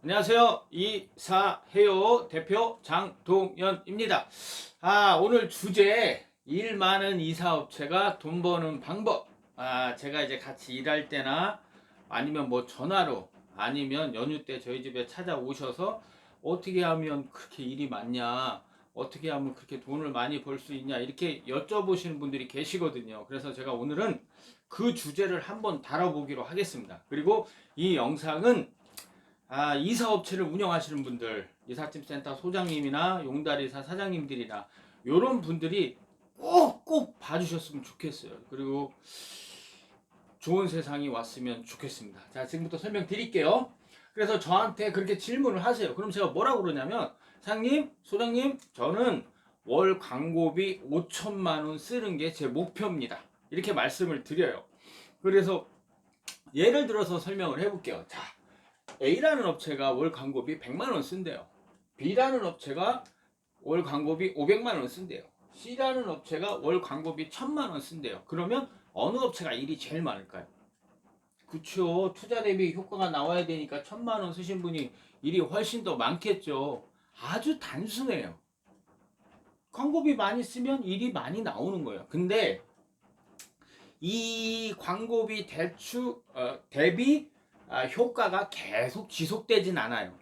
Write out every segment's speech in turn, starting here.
안녕하세요. 이사해요 대표 장동현입니다. 오늘 주제 일 많은 이사업체가 돈 버는 방법. 제가 이제 같이 일할 때나 아니면 뭐 전화로 아니면 연휴 때 저희 집에 찾아오셔서 어떻게 하면 그렇게 일이 많냐, 어떻게 하면 그렇게 돈을 많이 벌 수 있냐 이렇게 여쭤보시는 분들이 계시거든요. 그래서 제가 오늘은 그 주제를 한번 다뤄보기로 하겠습니다. 그리고 이 영상은 이사업체를 운영하시는 분들, 이삿짐센터 소장님이나 용다리사 사장님들이나 이런 분들이 꼭꼭 봐주셨으면 좋겠어요. 그리고 좋은 세상이 왔으면 좋겠습니다. 자, 지금부터 설명드릴게요. 그래서 저한테 그렇게 질문을 하세요. 그럼 제가 뭐라고 그러냐면, 사장님, 소장님, 저는 월 광고비 5천만 원 쓰는 게 제 목표입니다. 이렇게 말씀을 드려요. 그래서 예를 들어서 설명을 해볼게요. 자, A라는 업체가 월 광고비 100만 원 쓴대요. B라는 업체가 월 광고비 500만 원 쓴대요. C라는 업체가 월 광고비 1000만 원 쓴대요. 그러면 어느 업체가 일이 제일 많을까요? 그쵸. 투자 대비 효과가 나와야 되니까 1000만 원 쓰신 분이 일이 훨씬 더 많겠죠. 아주 단순해요. 광고비 많이 쓰면 일이 많이 나오는 거예요. 근데 이 광고비 대비 효과가 계속 지속되진 않아요.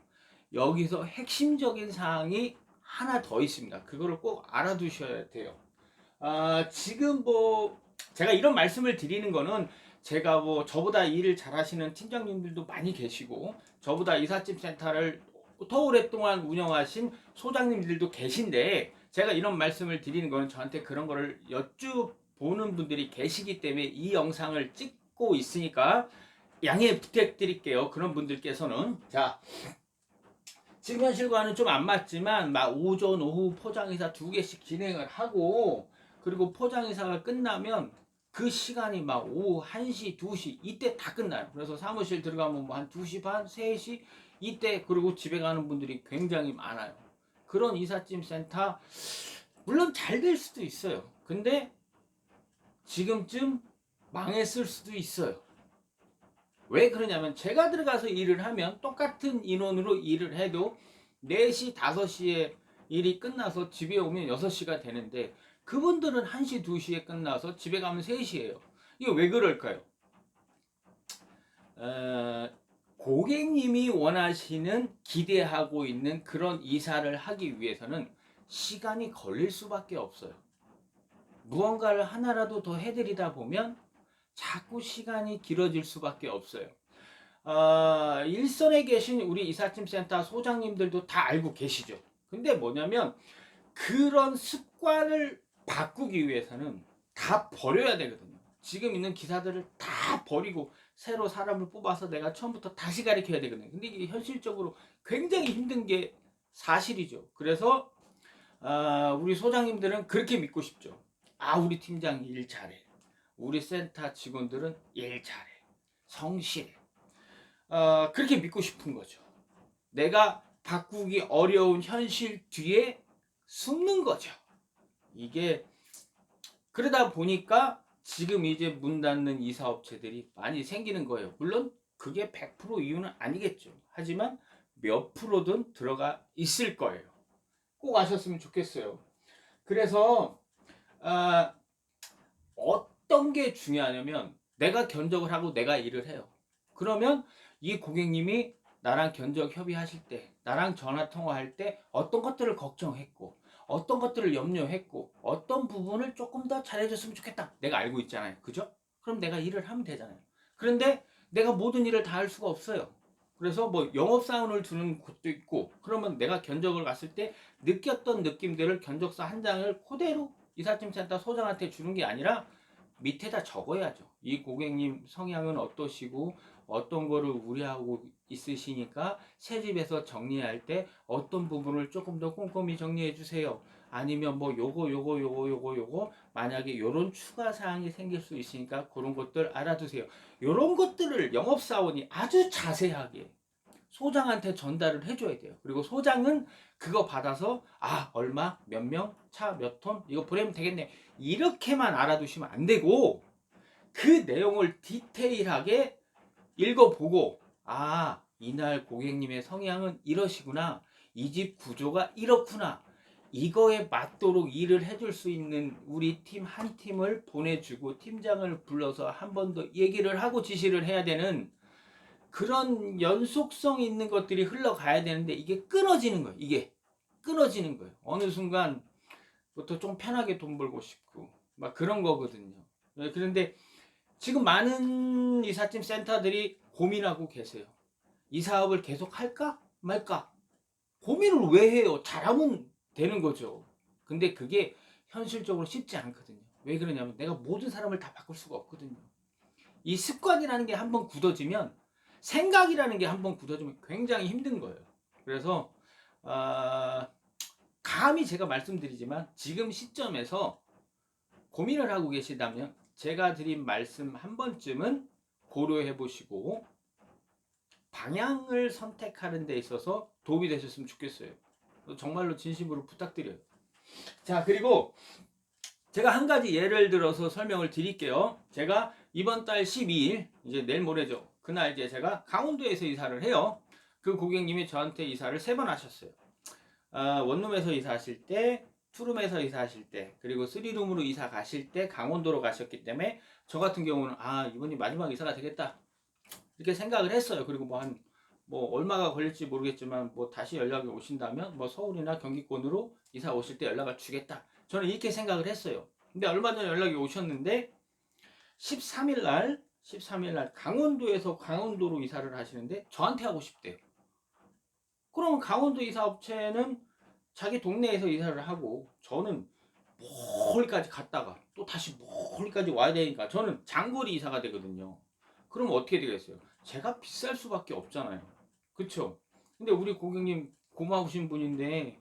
여기서 핵심적인 사항이 하나 더 있습니다. 그거를 꼭 알아두셔야 돼요. 지금 뭐 제가 이런 말씀을 드리는 거는 제가 뭐 저보다 일을 잘하시는 팀장님들도 많이 계시고 저보다 이삿짐 센터를 더 오랫동안 운영하신 소장님들도 계신데 제가 이런 말씀을 드리는 거는 저한테 그런 거를 여쭈보는 분들이 계시기 때문에 이 영상을 찍고 있으니까 양해 부탁드릴게요. 그런 분들께서는 자, 지금 현실과는 좀 안 맞지만 막 오전 오후 포장이사 2개씩 진행을 하고 그리고 포장이사가 끝나면 그 시간이 막 오후 1시 2시 이때 다 끝나요. 그래서 사무실 들어가면 뭐 한 2시 반 3시 이때 그리고 집에 가는 분들이 굉장히 많아요. 그런 이삿짐 센터 물론 잘 될 수도 있어요. 근데 지금쯤 망했을 수도 있어요. 왜 그러냐면 제가 들어가서 일을 하면 똑같은 인원으로 일을 해도 4시, 5시에 일이 끝나서 집에 오면 6시가 되는데 그분들은 1시, 2시에 끝나서 집에 가면 3시예요. 이거 왜 그럴까요? 고객님이 원하시는 기대하고 있는 그런 이사를 하기 위해서는 시간이 걸릴 수밖에 없어요. 무언가를 하나라도 더 해드리다 보면 자꾸 시간이 길어질 수밖에 없어요. 일선에 계신 우리 이삿짐 센터 소장님들도 다 알고 계시죠. 근데 뭐냐면 그런 습관을 바꾸기 위해서는 다 버려야 되거든요. 지금 있는 기사들을 다 버리고 새로 사람을 뽑아서 내가 처음부터 다시 가르쳐야 되거든요. 근데 이게 현실적으로 굉장히 힘든 게 사실이죠. 그래서 우리 소장님들은 그렇게 믿고 싶죠. 우리 팀장이 일 잘해. 우리 센터 직원들은 일 잘해. 성실해. 그렇게 믿고 싶은 거죠. 내가 바꾸기 어려운 현실 뒤에 숨는 거죠. 이게 그러다 보니까 지금 이제 문 닫는 이사업체들이 많이 생기는 거예요. 물론 그게 100% 이유는 아니겠죠. 하지만 몇 프로든 들어가 있을 거예요. 꼭 아셨으면 좋겠어요. 그래서 어떤 게 중요하냐면 내가 견적을 하고 내가 일을 해요. 그러면 이 고객님이 나랑 견적 협의하실 때, 나랑 전화 통화할 때 어떤 것들을 걱정했고, 어떤 것들을 염려했고, 어떤 부분을 조금 더 잘해줬으면 좋겠다. 내가 알고 있잖아요. 그죠? 그럼 내가 일을 하면 되잖아요. 그런데 내가 모든 일을 다 할 수가 없어요. 그래서 뭐 영업사원을 두는 곳도 있고, 그러면 내가 견적을 갔을 때 느꼈던 느낌들을 견적서 한 장을 그대로 이삿짐센터 소장한테 주는 게 아니라 밑에다 적어야죠. 이 고객님 성향은 어떠시고 어떤 거를 우려하고 있으시니까 새 집에서 정리할 때 어떤 부분을 조금 더 꼼꼼히 정리해 주세요. 아니면 뭐 요거 만약에 요런 추가 사항이 생길 수 있으니까 그런 것들 알아두세요. 요런 것들을 영업사원이 아주 자세하게 소장한테 전달을 해줘야 돼요. 그리고 소장은 그거 받아서 얼마 몇 명 차 몇 톤 이거 보내면 되겠네 이렇게만 알아두시면 안 되고 그 내용을 디테일하게 읽어보고 이날 고객님의 성향은 이러시구나. 이 집 구조가 이렇구나. 이거에 맞도록 일을 해줄 수 있는 우리 팀 한 팀을 보내주고 팀장을 불러서 한 번 더 얘기를 하고 지시를 해야 되는 그런 연속성 있는 것들이 흘러가야 되는데 이게 끊어지는 거예요. 이게 끊어지는 거예요. 어느 순간부터 좀 편하게 돈 벌고 싶고 막 그런 거거든요. 그런데 지금 많은 이삿짐 센터들이 고민하고 계세요. 이 사업을 계속 할까 말까 고민을 왜 해요? 잘하면 되는 거죠. 근데 그게 현실적으로 쉽지 않거든요. 왜 그러냐면 내가 모든 사람을 다 바꿀 수가 없거든요. 이 습관이라는 게 한번 굳어지면 생각이라는 게 한번 굳어지면 굉장히 힘든 거예요. 그래서 감히 제가 말씀드리지만 지금 시점에서 고민을 하고 계시다면 제가 드린 말씀 한 번쯤은 고려해 보시고 방향을 선택하는 데 있어서 도움이 되셨으면 좋겠어요. 정말로 진심으로 부탁드려요. 자, 그리고 제가 한 가지 예를 들어서 설명을 드릴게요. 제가 이번 달 12일, 이제 내일 모레죠. 그날 이제 제가 강원도에서 이사를 해요. 그 고객님이 저한테 이사를 3번 하셨어요. 원룸에서 이사하실 때, 투룸에서 이사하실 때, 그리고 3룸으로 이사 가실 때 강원도로 가셨기 때문에 저 같은 경우는 이번이 마지막 이사가 되겠다. 이렇게 생각을 했어요. 그리고 뭐 얼마가 걸릴지 모르겠지만 뭐 다시 연락이 오신다면 뭐 서울이나 경기권으로 이사 오실 때 연락을 주겠다. 저는 이렇게 생각을 했어요. 근데 얼마 전에 연락이 오셨는데 13일 날 강원도에서 강원도로 이사를 하시는데 저한테 하고 싶대요. 그러면 강원도 이사 업체는 자기 동네에서 이사를 하고 저는 멀리까지 갔다가 또 다시 멀리까지 와야 되니까 저는 장거리 이사가 되거든요. 그럼 어떻게 되겠어요? 제가 비쌀 수밖에 없잖아요. 그쵸? 근데 우리 고객님 고마우신 분인데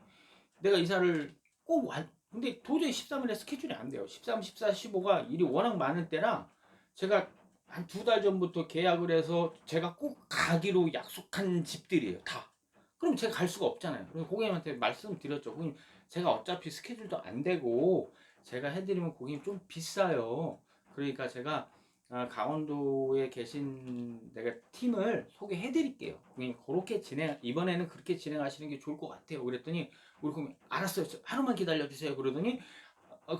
내가 이사를 꼭 근데 도저히 13일에 스케줄이 안 돼요. 13, 14, 15가 일이 워낙 많을 때라 제가 한 2달 전부터 계약을 해서 제가 꼭 가기로 약속한 집들이에요. 다. 그럼 제가 갈 수가 없잖아요. 그래서 고객님한테 말씀드렸죠. 고객님, 제가 어차피 스케줄도 안 되고 제가 해드리면 고객님 좀 비싸요. 그러니까 제가 강원도에 계신 내가 팀을 소개해드릴게요. 고객님 그렇게 이번에는 그렇게 진행하시는 게 좋을 것 같아요. 그랬더니 우리 고객님 알았어요. 하루만 기다려주세요. 그러더니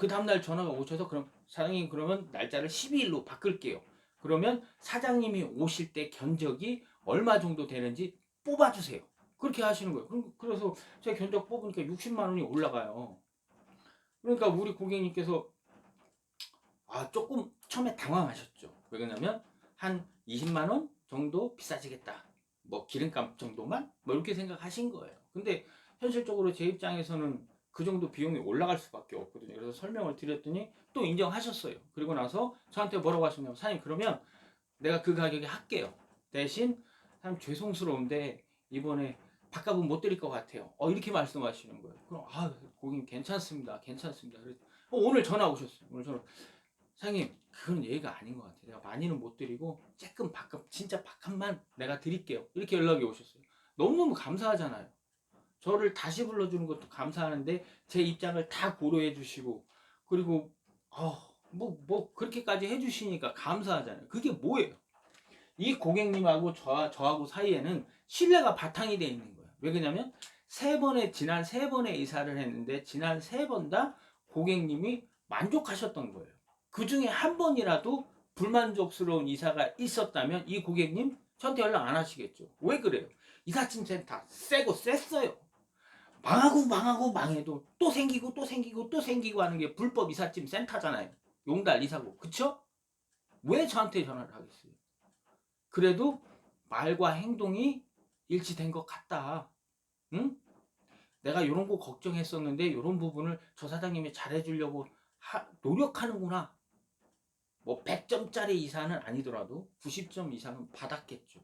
그 다음날 전화가 오셔서 그럼 사장님 그러면 날짜를 12일로 바꿀게요. 그러면 사장님이 오실 때 견적이 얼마 정도 되는지 뽑아주세요. 그렇게 하시는 거예요. 그래서 제가 견적 뽑으니까 60만 원이 올라가요. 그러니까 우리 고객님께서 조금 처음에 당황하셨죠. 왜 그러냐면 한 20만 원 정도 비싸지겠다. 뭐 기름값 정도만 뭐 이렇게 생각하신 거예요. 근데 현실적으로 제 입장에서는 그 정도 비용이 올라갈 수밖에 없거든요. 그래서 설명을 드렸더니 또 인정하셨어요. 그리고 나서 저한테 뭐라고 하셨냐면 사장님 그러면 내가 그 가격에 할게요. 대신 사장님 죄송스러운데 이번에 밥값은 못 드릴 것 같아요. 이렇게 말씀하시는 거예요. 그럼 고객님 괜찮습니다. 괜찮습니다. 오늘 전화 오셨어요. 오늘 전화 사장님 그건 얘기가 아닌 것 같아요. 내가 많이는 못 드리고 조금 밥값 진짜 밥값만 내가 드릴게요. 이렇게 연락이 오셨어요. 너무너무 감사하잖아요. 저를 다시 불러주는 것도 감사하는데 제 입장을 다 고려해 주시고 그리고 뭐 그렇게까지 해주시니까 감사하잖아요. 그게 뭐예요? 이 고객님하고 저하고 사이에는 신뢰가 바탕이 돼 있는 거예요. 왜 그러냐면 지난 세 번의 이사를 했는데 지난 3번 다 고객님이 만족하셨던 거예요. 그 중에 한 번이라도 불만족스러운 이사가 있었다면 이 고객님 저한테 연락 안 하시겠죠. 왜 그래요? 이삿짐 센터 세고 셌어요. 망하고 망해도 또 생기고 또 생기고 또 생기고 하는 게 불법 이삿짐 센터잖아요. 용달 이사고. 그쵸? 왜 저한테 전화를 하겠어요? 그래도 말과 행동이 일치된 것 같다. 응? 내가 이런 거 걱정했었는데 이런 부분을 저 사장님이 잘해주려고 노력하는구나. 뭐 100점짜리 이사는 아니더라도 90점 이상은 받았겠죠.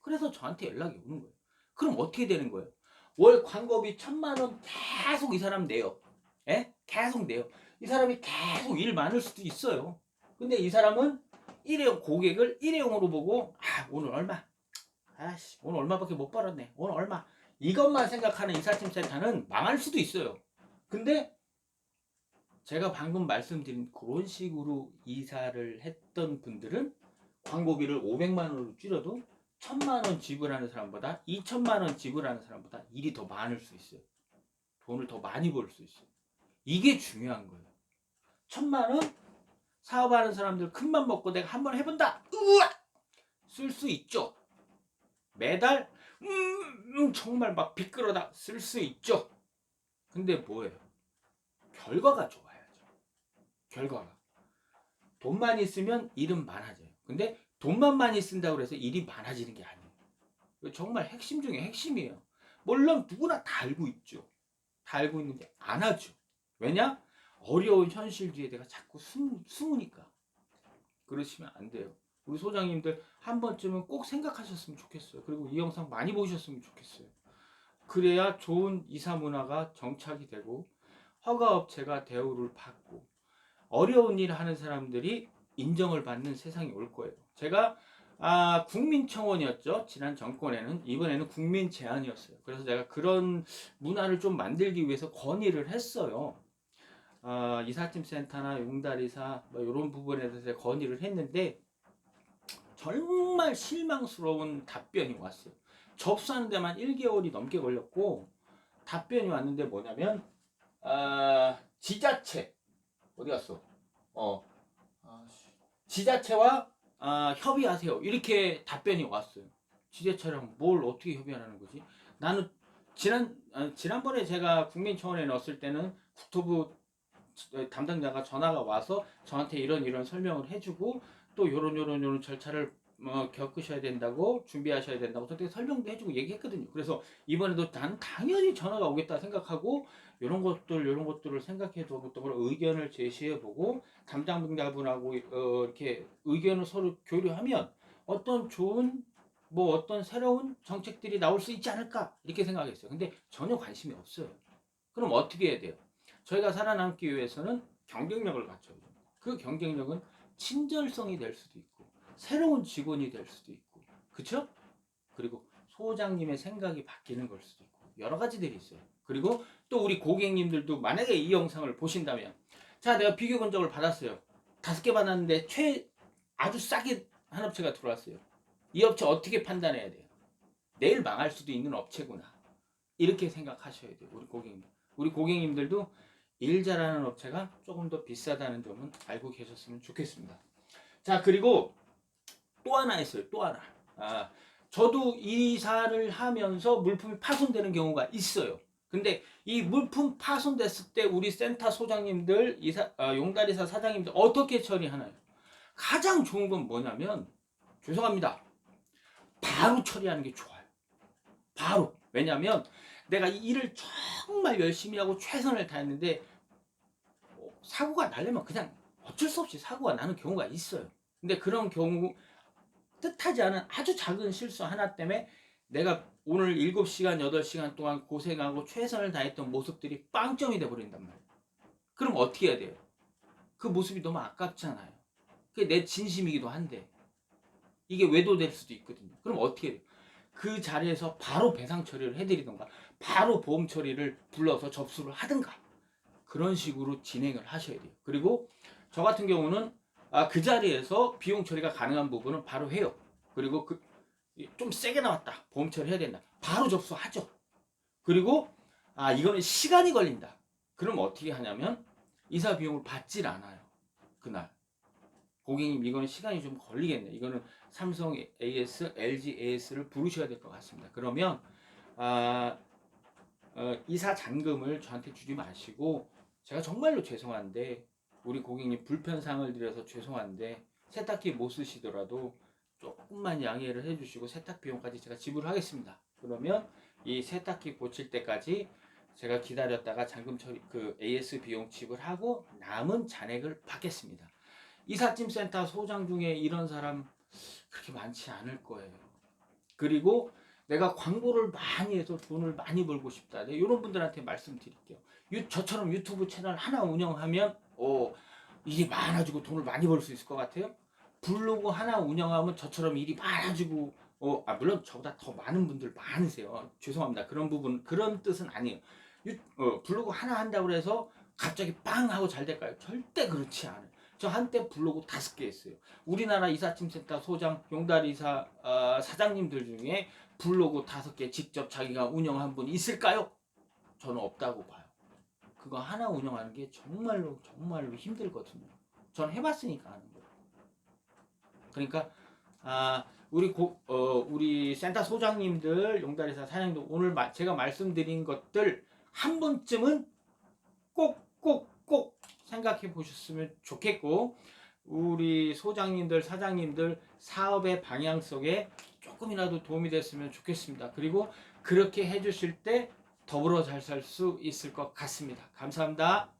그래서 저한테 연락이 오는 거예요. 그럼 어떻게 되는 거예요? 월 광고비 1,000만 원 계속 이 사람 내요. 예? 계속 내요. 이 사람이 계속 일 많을 수도 있어요. 근데 이 사람은 고객을 일회용으로 보고 오늘 얼마? 오늘 얼마밖에 못 벌었네. 오늘 얼마? 이것만 생각하는 이삿짐 센터는 망할 수도 있어요. 근데 제가 방금 말씀드린 그런 식으로 이사를 했던 분들은 광고비를 500만 원으로 줄여도 1,000만 원 지불하는 사람보다 2천만 원 지불하는 사람보다 일이 더 많을 수 있어요. 돈을 더 많이 벌 수 있어요. 이게 중요한 거예요. 1,000만 원 사업하는 사람들 큰맘 먹고 내가 한번 해본다. 우와! 쓸 수 있죠. 매달 정말 막 빚끌어다 쓸 수 있죠. 근데 뭐예요? 결과가 좋아야죠. 결과가. 돈만 있으면 일은 많아져요. 근데 돈만 많이 쓴다고 해서 일이 많아지는 게 아니에요. 정말 핵심 중에 핵심이에요. 물론 누구나 다 알고 있죠. 다 알고 있는데 안 하죠. 왜냐? 어려운 현실주의에 내가 자꾸 숨으니까. 그러시면 안 돼요. 우리 소장님들 한 번쯤은 꼭 생각하셨으면 좋겠어요. 그리고 이 영상 많이 보셨으면 좋겠어요. 그래야 좋은 이사 문화가 정착이 되고 허가업체가 대우를 받고 어려운 일 하는 사람들이 인정을 받는 세상이 올 거예요. 제가 국민청원이었죠. 지난 정권에는. 이번에는 국민제안이었어요. 그래서 제가 그런 문화를 좀 만들기 위해서 건의를 했어요. 이삿짐 센터나 용달이사 뭐 이런 부분에 대해서 건의를 했는데 정말 실망스러운 답변이 왔어요. 접수하는 데만 1개월이 넘게 걸렸고 답변이 왔는데 뭐냐면 지자체 어디 갔어? 지자체와 협의하세요. 이렇게 답변이 왔어요. 지자체랑 뭘 어떻게 협의하라는 거지? 나는 지난번에 제가 국민청원에 넣었을 때는 국토부 담당자가 전화가 와서 저한테 이런 설명을 해주고 또 요런 절차를 겪으셔야 된다고 준비하셔야 된다고 그때 설명도 해주고 얘기했거든요. 그래서 이번에도 난 당연히 전화가 오겠다 생각하고 이런 것들을 생각해두고 또 의견을 제시해보고 담당자분하고 이렇게 의견을 서로 교류하면 어떤 좋은 어떤 새로운 정책들이 나올 수 있지 않을까 이렇게 생각했어요. 근데 전혀 관심이 없어요. 그럼 어떻게 해야 돼요? 저희가 살아남기 위해서는 경쟁력을 갖춰야 돼요. 그 경쟁력은 친절성이 될 수도 있고 새로운 직원이 될 수도 있고 그쵸? 그리고 소장님의 생각이 바뀌는 걸 수도 있고 여러 가지들이 있어요. 그리고 또 우리 고객님들도 만약에 이 영상을 보신다면 자 내가 비교 견적을 받았어요. 5개 받았는데 아주 싸게 한 업체가 들어왔어요. 이 업체 어떻게 판단해야 돼요? 내일 망할 수도 있는 업체구나. 이렇게 생각하셔야 돼요. 우리 고객님들도 일 잘하는 업체가 조금 더 비싸다는 점은 알고 계셨으면 좋겠습니다. 자 그리고 또 하나 있어요. 또 하나. 저도 이사를 하면서 물품이 파손되는 경우가 있어요. 근데 이 물품 파손됐을 때 우리 센터 소장님들, 용달이사 사장님들 어떻게 처리하나요? 가장 좋은 건 뭐냐면 죄송합니다. 바로 처리하는 게 좋아요. 바로. 왜냐면 내가 이 일을 정말 열심히 하고 최선을 다했는데 사고가 나려면 그냥 어쩔 수 없이 사고가 나는 경우가 있어요. 근데 그런 경우 뜻하지 않은 아주 작은 실수 하나 때문에 내가 오늘 7시간, 8시간 동안 고생하고 최선을 다했던 모습들이 빵점이 돼버린단 말이에요. 그럼 어떻게 해야 돼요? 그 모습이 너무 아깝잖아요. 그게 내 진심이기도 한데 이게 외도될 수도 있거든요. 그럼 어떻게 해야 돼요? 그 자리에서 바로 배상 처리를 해드리던가 바로 보험 처리를 불러서 접수를 하든가 그런 식으로 진행을 하셔야 돼요. 그리고 저 같은 경우는 그 자리에서 비용 처리가 가능한 부분은 바로 해요. 그리고 좀 세게 나왔다. 보험 처리해야 된다. 바로 접수하죠. 그리고 이거는 시간이 걸린다. 그럼 어떻게 하냐면 이사 비용을 받질 않아요. 그날. 고객님 이거는 시간이 좀 걸리겠네. 이거는 삼성 AS, LG AS를 부르셔야 될 것 같습니다. 그러면 이사 잔금을 저한테 주지 마시고 제가 정말로 죄송한데 우리 고객님 불편상을 드려서 죄송한데 세탁기 못 쓰시더라도 조금만 양해를 해주시고 세탁 비용까지 제가 지불하겠습니다. 그러면 이 세탁기 고칠 때까지 제가 기다렸다가 잔금 처리 AS 비용 지불하고 남은 잔액을 받겠습니다. 이삿짐 센터 소장 중에 이런 사람 그렇게 많지 않을 거예요. 그리고 내가 광고를 많이 해서 돈을 많이 벌고 싶다. 이런 분들한테 말씀드릴게요. 저처럼 유튜브 채널 하나 운영하면 일이 많아지고 돈을 많이 벌 수 있을 것 같아요. 블로그 하나 운영하면 저처럼 일이 많아지고 물론 저보다 더 많은 분들 많으세요. 죄송합니다. 그런 뜻은 아니에요. 블로그 하나 한다고 해서 갑자기 빵 하고 잘 될까요? 절대 그렇지 않아요. 저 한때 블로그 5개 했어요. 우리나라 이삿짐센터 소장, 용달이사 사장님들 중에 블로그 5개 직접 자기가 운영한 분 있을까요? 저는 없다고 봐요. 그거 하나 운영하는 게 정말로 정말로 힘들거든요. 전 해봤으니까 아는 거예요. 그러니까 우리 센터 소장님들, 용달이사 사장님들 오늘 제가 말씀드린 것들 한 번쯤은 꼭 생각해 보셨으면 좋겠고, 우리 소장님들, 사장님들 사업의 방향성에 조금이라도 도움이 됐으면 좋겠습니다. 그리고 그렇게 해주실 때 더불어 잘 살 수 있을 것 같습니다. 감사합니다.